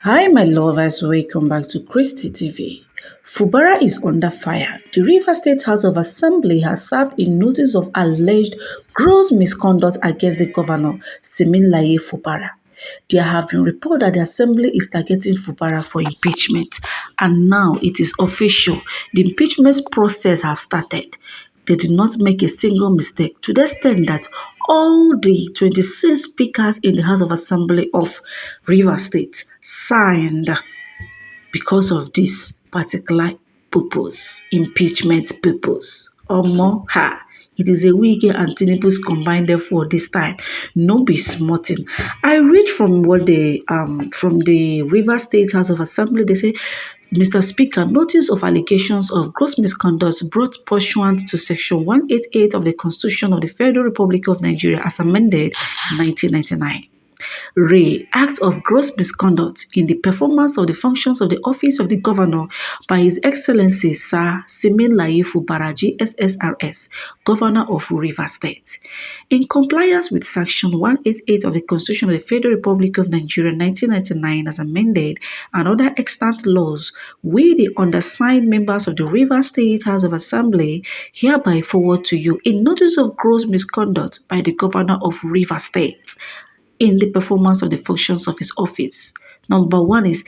Hi, my lovers. Welcome back to Christy TV. Fubara is under fire. The Rivers State House of Assembly has served a notice of alleged gross misconduct against the governor, Siminalayi Fubara. There have been reports that the assembly is targeting Fubara for impeachment, and now it is official. The impeachment process has started. They did not make a single mistake to the extent that all the 26 speakers in the House of Assembly of Rivers State signed because of this particular purpose, impeachment purpose. Omo ha. It is a weekend and Tinubu's combined effort this time. No be smarting. I read from what they from the River State House of Assembly. They say, Mr. Speaker, notice of allegations of gross misconduct brought pursuant to Section 188 of the Constitution of the Federal Republic of Nigeria as amended 1999. Act of gross misconduct in the performance of the functions of the office of the governor by His Excellency Sir Siminalayi Fubara GSSRS, Governor of Rivers State. In compliance with Section 188 of the Constitution of the Federal Republic of Nigeria 1999 as amended and other extant laws, we the undersigned members of the Rivers State House of Assembly hereby forward to you a notice of gross misconduct by the Governor of Rivers State in the performance of the functions of his office. Number one is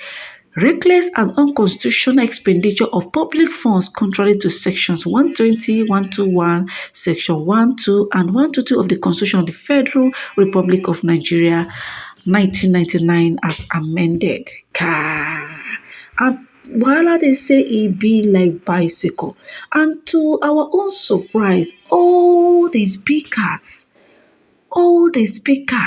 reckless and unconstitutional expenditure of public funds contrary to sections 120, 121, section 12, and 122 of the Constitution of the Federal Republic of Nigeria 1999 as amended. And while they say it be like bicycle, and to our own surprise, all the speakers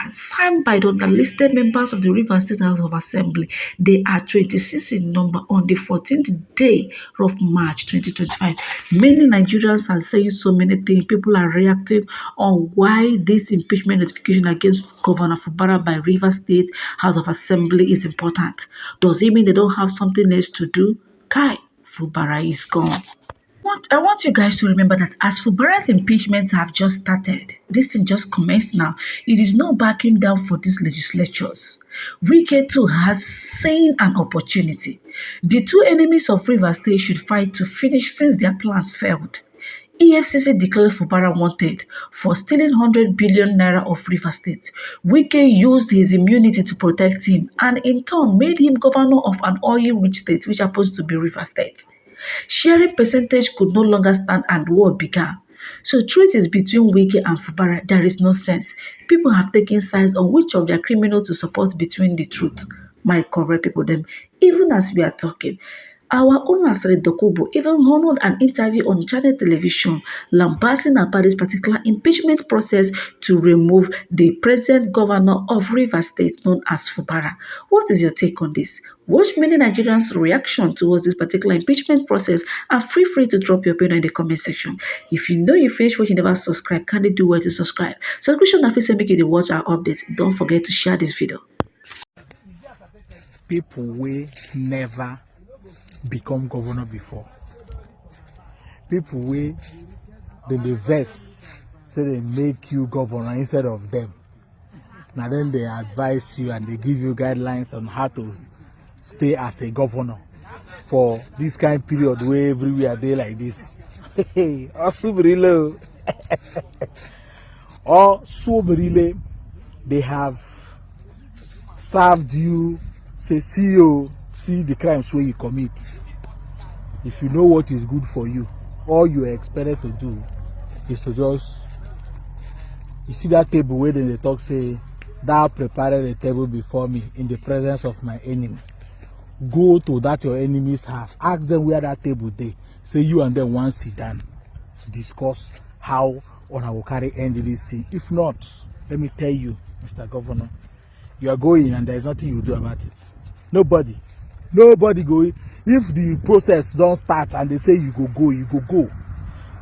signed by the unlisted members of the Rivers State House of Assembly, they are 26 in number on the 14th day of March 2025. Many Nigerians are saying so many things. People are reacting on why this impeachment notification against Governor Fubara by Rivers State House of Assembly is important. Does it mean they don't have something else to do? Kai, Fubara is gone. I want you guys to remember that as Fubara's impeachment have just started, this thing just commenced now. It is not backing down for these legislatures. Wike too has seen an opportunity. The two enemies of Rivers State should fight to finish since their plans failed. EFCC declared Fubara wanted for stealing 100 billion naira of Rivers State. Wike used his immunity to protect him and in turn made him governor of an oil-rich state which happens to be Rivers State. Sharing percentage could no longer stand and war began. So truth is between Wike and Fubara, there is no sense. People have taken sides on which of their criminals to support between the truth. My correct people, them. Even as we are talking, our own Asare Dokubo even honored an interview on channel television lambasting about this particular impeachment process to remove the present governor of Rivers State known as Fubara. What is your take on this? Watch many Nigerians' reaction towards this particular impeachment process and feel free to drop your opinion in the comment section. If you know you finished watching, never subscribe, kindly do well to subscribe. Subscription and free make you to watch our updates. Don't forget to share this video. People will never become governor before. People will the verse say they make you governor instead of them. Now then they advise you and they give you guidelines on how to stay as a governor for this kind of period where everywhere they like this. Or Subrile, they have served you, say, see the crimes where you commit. If you know what is good for you, all you are expected to do is to just, you see that table where they talk, say, thou prepared a table before me in the presence of my enemy. Go to that your enemy's house, ask them where that table they, say you and them one sit down, discuss how on our carry end this thing. If not, let me tell you, Mr. Governor, you are going and there is nothing you do about it. Nobody going. If the process don't start and they say you go go.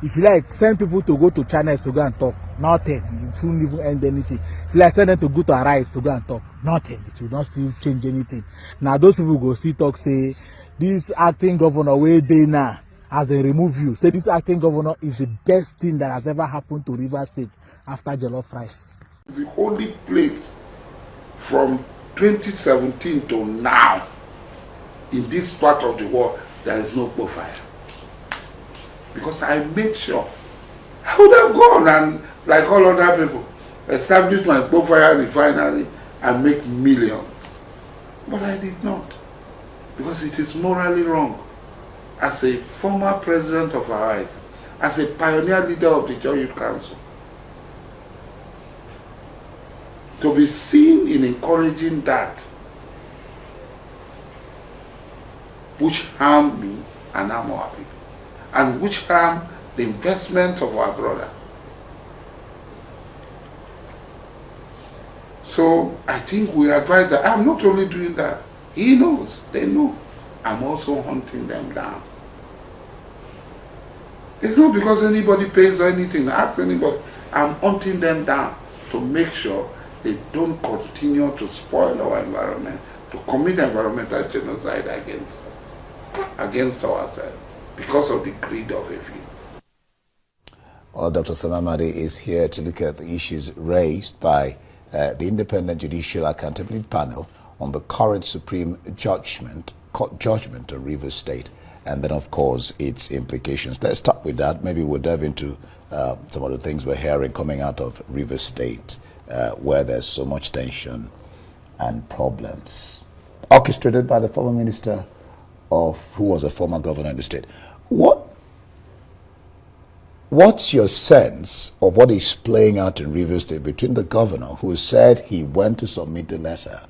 If you like, send people to go to channels to go and talk. Nothing. It won't even end anything. If you like, send them to go to Arise to go and talk. Nothing. It will not still change anything. Now those people go see talk, say, this acting governor where they now as they remove you. Say this acting governor is the best thing that has ever happened to Rivers State after jollof rice. The only place from 2017 to now in this part of the world, there is no profile. Because I made sure. I would have gone and, like all other people, establish my profile refinery and make millions. But I did not. Because it is morally wrong. As a former president of our eyes, as a pioneer leader of the Joint Youth Council, to be seen in encouraging that which harm me and harm our people, and which harm the investment of our brother. So I think we advise that I'm not only doing that, he knows, they know, I'm also hunting them down. It's not because anybody pays or anything, ask anybody, I'm hunting them down to make sure they don't continue to spoil our environment, to commit environmental genocide against us, against ourselves, because of the greed of a few. Well, Dr. Samamadi is here to look at the issues raised by the Independent Judicial Accountability Panel on the current Supreme Court judgment on Rivers State, and then, of course, its implications. Let's start with that. Maybe we'll dive into some of the things we're hearing coming out of Rivers State, where there's so much tension and problems, orchestrated by the former minister who was a former governor in the state. What's your sense of what is playing out in Rivers State between the governor, who said he went to submit a letter,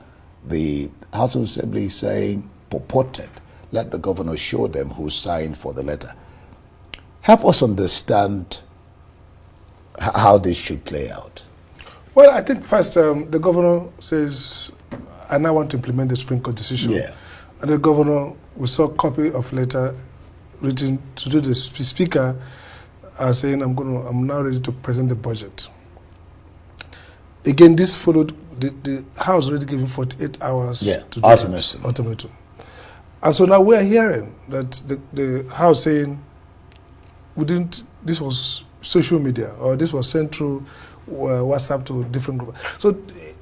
the House of Assembly saying, purported, let the governor show them who signed for the letter? Help us understand how this should play out. Well, I think first, the governor says, I now want to implement the Supreme Court decision. Yeah. And the governor, we saw a copy of letter written to the speaker saying, I'm now ready to present the budget. Again, this followed, the House already given 48 hours to do ultimatum. And so now we're hearing that the House saying, this was social media, or this was sent through WhatsApp to different groups. So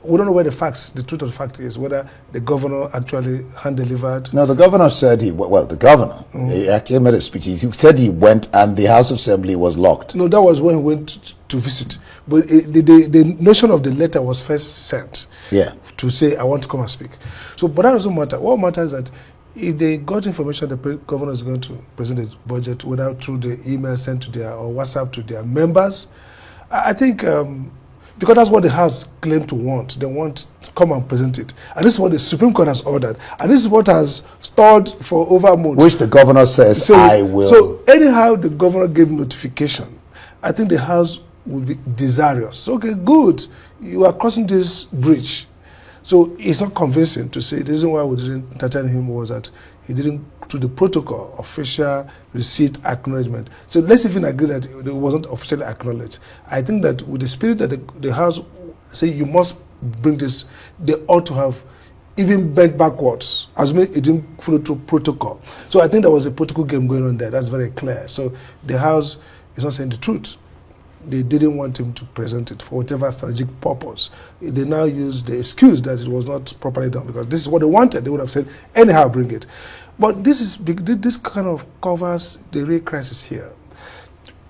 we don't know where the truth of the fact is, whether the governor actually hand-delivered. No, the governor said he actually made a speech. He said he went and the House of Assembly was locked. No, that was when he went to visit. But the notion of the letter was first sent to say, I want to come and speak. So, but that doesn't matter. What matters is that if they got information the governor is going to present the budget, whether through the email sent to or WhatsApp to their members, I think because that's what the House claimed to want. They want to come and present it. And this is what the Supreme Court has ordered. And this is what has stalled for over months. Which the governor says, I will. So anyhow the governor gave notification, I think the House would be desirous. Okay, good. You are crossing this bridge. So it's not convincing to say the reason why we didn't entertain him was that he didn't, through the protocol, official receipt acknowledgement. So let's even agree that it wasn't officially acknowledged. I think that with the spirit that the House say you must bring this, they ought to have even bent backwards, assuming it didn't follow through protocol. So I think there was a protocol game going on there. That's very clear. So the House is not saying the truth. They didn't want him to present it for whatever strategic purpose. They now use the excuse that it was not properly done because this is what they wanted. They would have said, anyhow, bring it. But this kind of covers the real crisis here.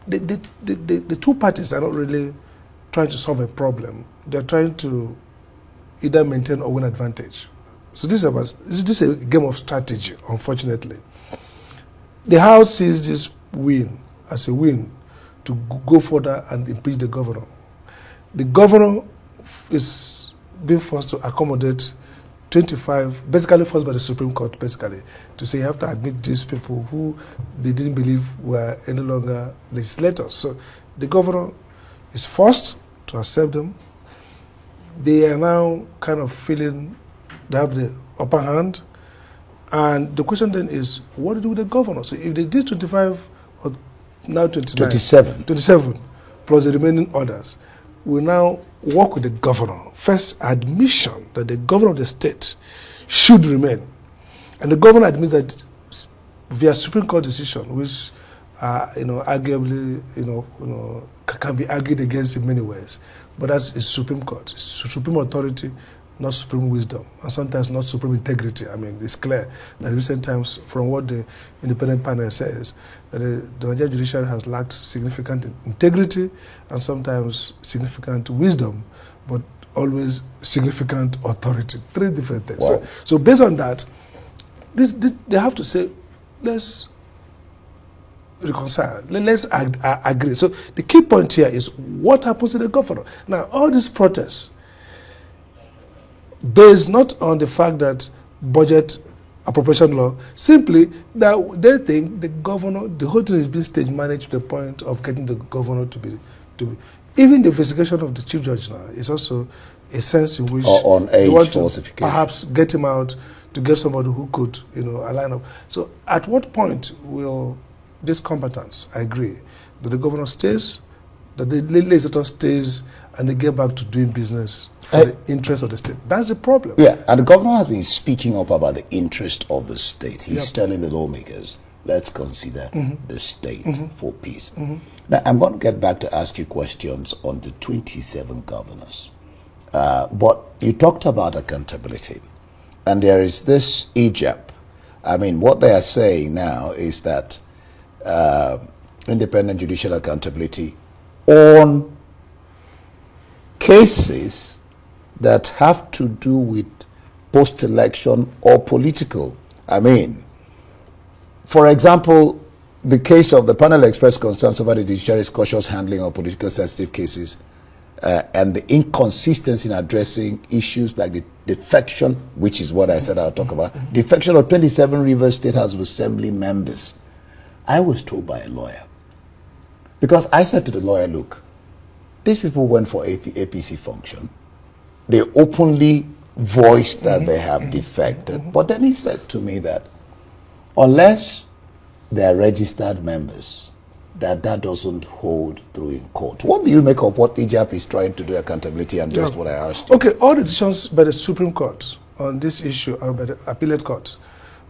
The two parties are not really trying to solve a problem. They're trying to either maintain or win advantage. So this is a game of strategy, unfortunately. The House sees this win as a win to go further and impeach the governor. The governor is being forced to accommodate 25, basically forced by the Supreme Court, basically, to say you have to admit these people who they didn't believe were any longer legislators. So the governor is forced to accept them. They are now kind of feeling they have the upper hand. And the question then is, what to do with the governor? So if they did 25 or now 27 plus the remaining orders, we now work with the governor. First, admission that the governor of the state should remain. And the governor admits that via Supreme Court decision, which arguably can be argued against in many ways. But that's a Supreme Court. It's Supreme authority, not supreme wisdom, and sometimes not supreme integrity. I mean, it's clear that in recent times, from what the independent panel says, that the Nigerian judiciary has lacked significant integrity and sometimes significant wisdom, but always significant authority. Three different things. Wow. So based on that, they have to say, let's reconcile, let's agree. So the key point here is what happens to the governor. Now, all these protests, based not on the fact that budget appropriation law, simply that they think the governor, the whole thing is being stage managed to the point of getting the governor to be even the investigation of the chief judge now is also a sense in which on they age want to falsification, perhaps get him out to get somebody who could, align up. So at what point will this competence, I agree, that the governor stays, that the legislator stays, and they get back to doing business for the interest of the state? That's the problem. Yeah, and the governor has been speaking up about the interest of the state. He's telling the lawmakers, let's consider the state for peace. Now, I'm going to get back to ask you questions on the 27 governors. But you talked about accountability. And there is this Egypt. I mean, what they are saying now is that independent judicial accountability on cases that have to do with post-election or political. I mean, for example, the case of the panel expressed concerns over the judiciary's cautious handling of politically sensitive cases and the inconsistency in addressing issues like the defection, which is what I said I'll talk about, defection of 27 Rivers State House of Assembly members. I was told by a lawyer, because I said to the lawyer, look, these people went for APC function. They openly voiced that they have defected. But then he said to me that unless they are registered members, that doesn't hold through in court. What do you make of what Egypt is trying to do, accountability, and just what I asked you? Okay, all the decisions by the Supreme Court on this issue and by the appellate court,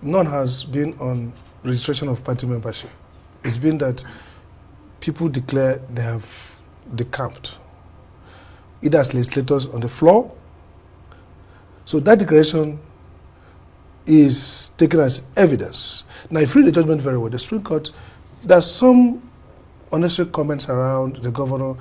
none has been on registration of party membership. It's been that people declare they have decamped, either as legislators on the floor. So that declaration is taken as evidence. Now, if you read the judgment very well, the Supreme Court, there's some unnecessary comments around the governor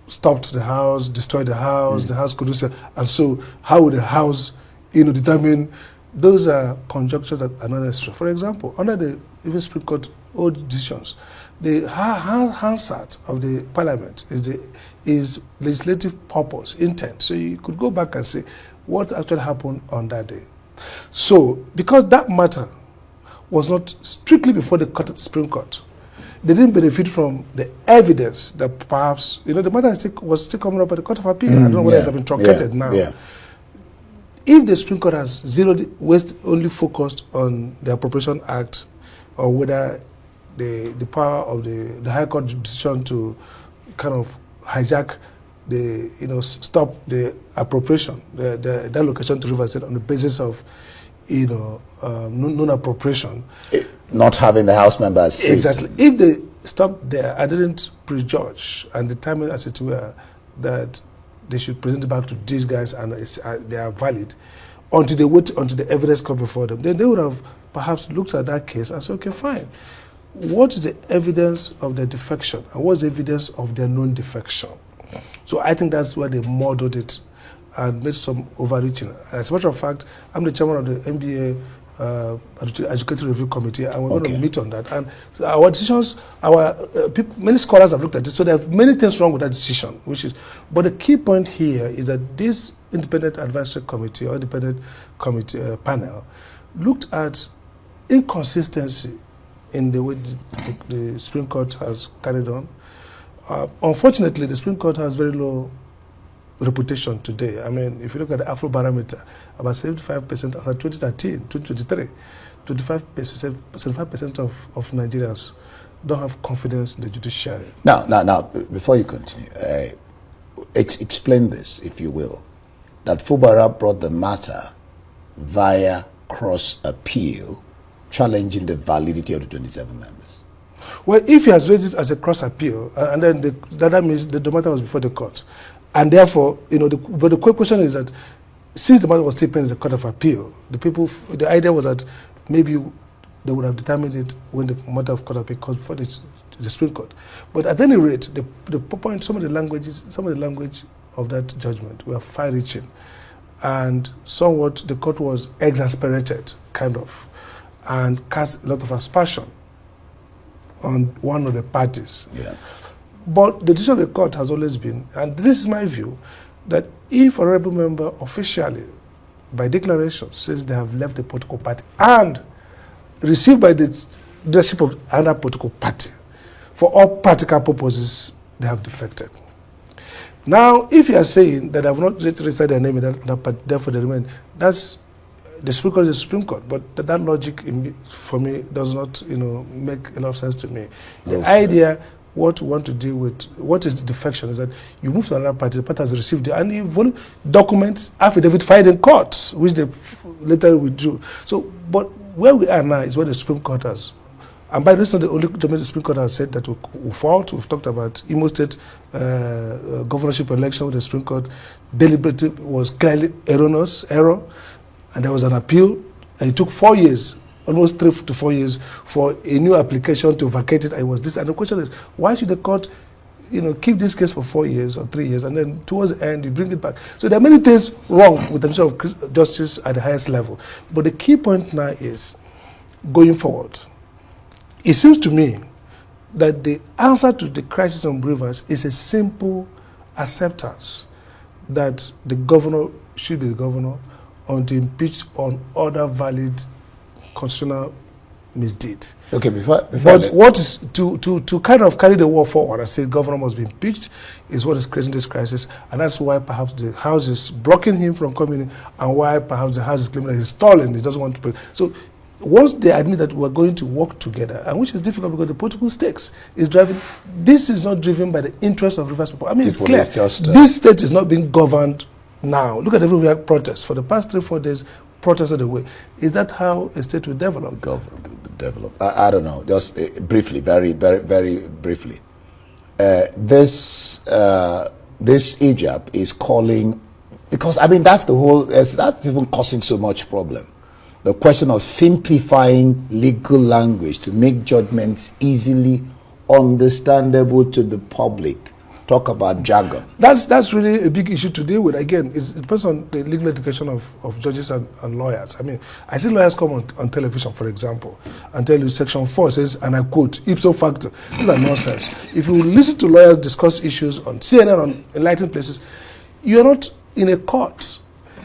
stopped the house, destroyed the house could do so, and so how would the house, determine? Those are conjunctures that are not necessary. For example, under the even Supreme Court old decisions, the Hansard of the Parliament is legislative purpose, intent. So you could go back and say what actually happened on that day. So because that matter was not strictly before the Supreme Court, they didn't benefit from the evidence that perhaps, the matter was still coming up at the Court of Appeal. I don't know whether it's been truncated now. Yeah. If the Supreme Court has only focused on the Appropriation Act, or whether the power of the High Court decision to kind of hijack stop the appropriation, the allocation to Rivers State on the basis of, non-appropriation. Not having the House members sit. Exactly. If they stopped there, I didn't prejudge and determine, as it were, that they should present it back to these guys and they are valid until they wait until the evidence comes before them. Then they would have perhaps looked at that case and said, okay, fine. What is the evidence of their defection and what is the evidence of their non-defection? So I think that's where they modeled it and made some overreaching. As a matter of fact, I'm the chairman of the MBA Educative Review Committee, and we're going to meet on that. And so our decisions, many scholars have looked at it, so there are many things wrong with that decision. But the key point here is that this independent advisory committee or independent committee panel looked at inconsistency in the way the Supreme Court has carried on. Unfortunately, the Supreme Court has very low reputation today. I mean, if you look at the Afro barometer, about 75% as of 2013, 2023, 75% of Nigerians don't have confidence in the judiciary. Now, before you continue, explain this, if you will, that Fubara brought the matter via cross-appeal, challenging the validity of the 27 members. Well, if he has raised it as a cross-appeal, and then that means the matter was before the court, and therefore, but the quick question is that since the matter was still pending in the Court of Appeal, the idea was that maybe they would have determined it when the matter of Court of Appeal comes before the Supreme Court. But at any rate, the point, some of the language of that judgment were far-reaching, and somewhat the court was exasperated, kind of, and cast a lot of aspersion on one of the parties. Yeah. But the decision of the court has always been, and this is my view, that if a rebel member officially, by declaration, says they have left the political party and received by the leadership of another political party, for all practical purposes, they have defected. Now, if you are saying that I have not registered their name in that party, therefore they remain, that's the Supreme Court is the Supreme Court, but that logic for me does not, make enough sense to me. The idea, what we want to deal with, what is the defection, is that you move to another party, the party has received it, and you documents, affidavit filed in court, which they later withdrew. So, but where we are now is where the Supreme Court has. And by this time, the only domain the Supreme Court has said that we fought. We've talked about Imo State governorship election, where the Supreme Court deliberately was clearly error, and there was an appeal, and it took 4 years, almost 3 to 4 years, for a new application to vacate it. And it was this, and the question is, why should the court, keep this case for 4 years or 3 years, and then towards the end you bring it back? So there are many things wrong with the administration of justice at the highest level. But the key point now is, going forward, it seems to me that the answer to the crisis on Rivers is a simple acceptance that the governor should be the governor until impeached on other valid constitutional misdeed. Okay, before but what is to kind of carry the war forward and say the governor must be impeached is what is creating this crisis, and that's why perhaps the House is blocking him from coming in, and why perhaps the House is claiming that he's stalling, he doesn't want to pay. So once they admit that we're going to work together, and which is difficult because the political stakes is driving, this is not driven by the interest of Rivers people. I mean, it's clear. This state is not being governed now. Look at every protest. For the past 3-4 days, protests are the way. Is that how a state will develop? I don't know. Just briefly, very, very, very briefly. This Egypt is calling, because I mean that's the whole. That's even causing so much problem. The question of simplifying legal language to make judgments easily understandable to the public. Talk about jargon. That's really a big issue to deal with. Again, it depends on the legal education of judges and lawyers. I mean, I see lawyers come on television, for example, and tell you Section 4 says, and I quote, ipso facto. These are nonsense. If you listen to lawyers discuss issues on CNN, on enlightened places, you're not in a court.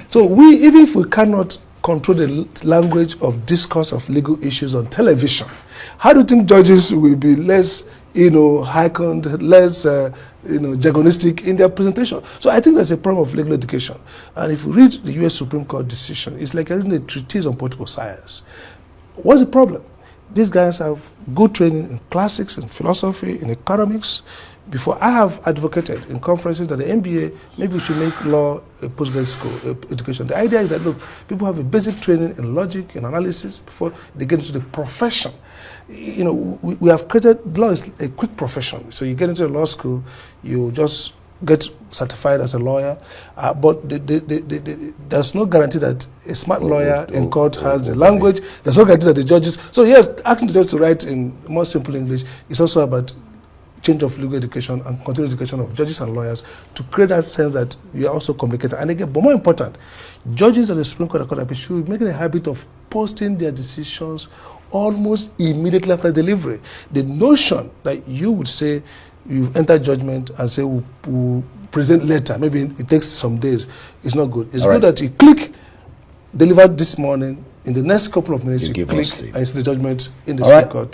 So even if we cannot control the language of discourse of legal issues on television, how do you think judges will be less, heightened, less, jargonistic in their presentation? So I think there's a problem of legal education. And if you read the U.S. Supreme Court decision, it's like reading a treatise on political science. What's the problem? These guys have good training in classics, in philosophy, in economics. Before, I have advocated in conferences that the MBA, maybe we should make law a postgraduate school education. The idea is that, look, people have a basic training in logic, in analysis, before they get into the profession. We have created, law is a quick profession. So you get into a law school, you just get certified as a lawyer, but there's no guarantee that a smart lawyer in court has the language. There's no guarantee that the judges. So yes, asking the judge to write in more simple English is also about change of legal education and continued education of judges and lawyers to create that sense that we are also communicating. And again, but more important, judges of the Supreme Court of Court should make a habit of posting their decisions almost immediately after delivery. The notion that you would say you've entered judgment and say we'll present later, maybe it takes some days, is not good. It's good that you click, delivered this morning, in the next couple of minutes you click and see the judgment in the Supreme Court.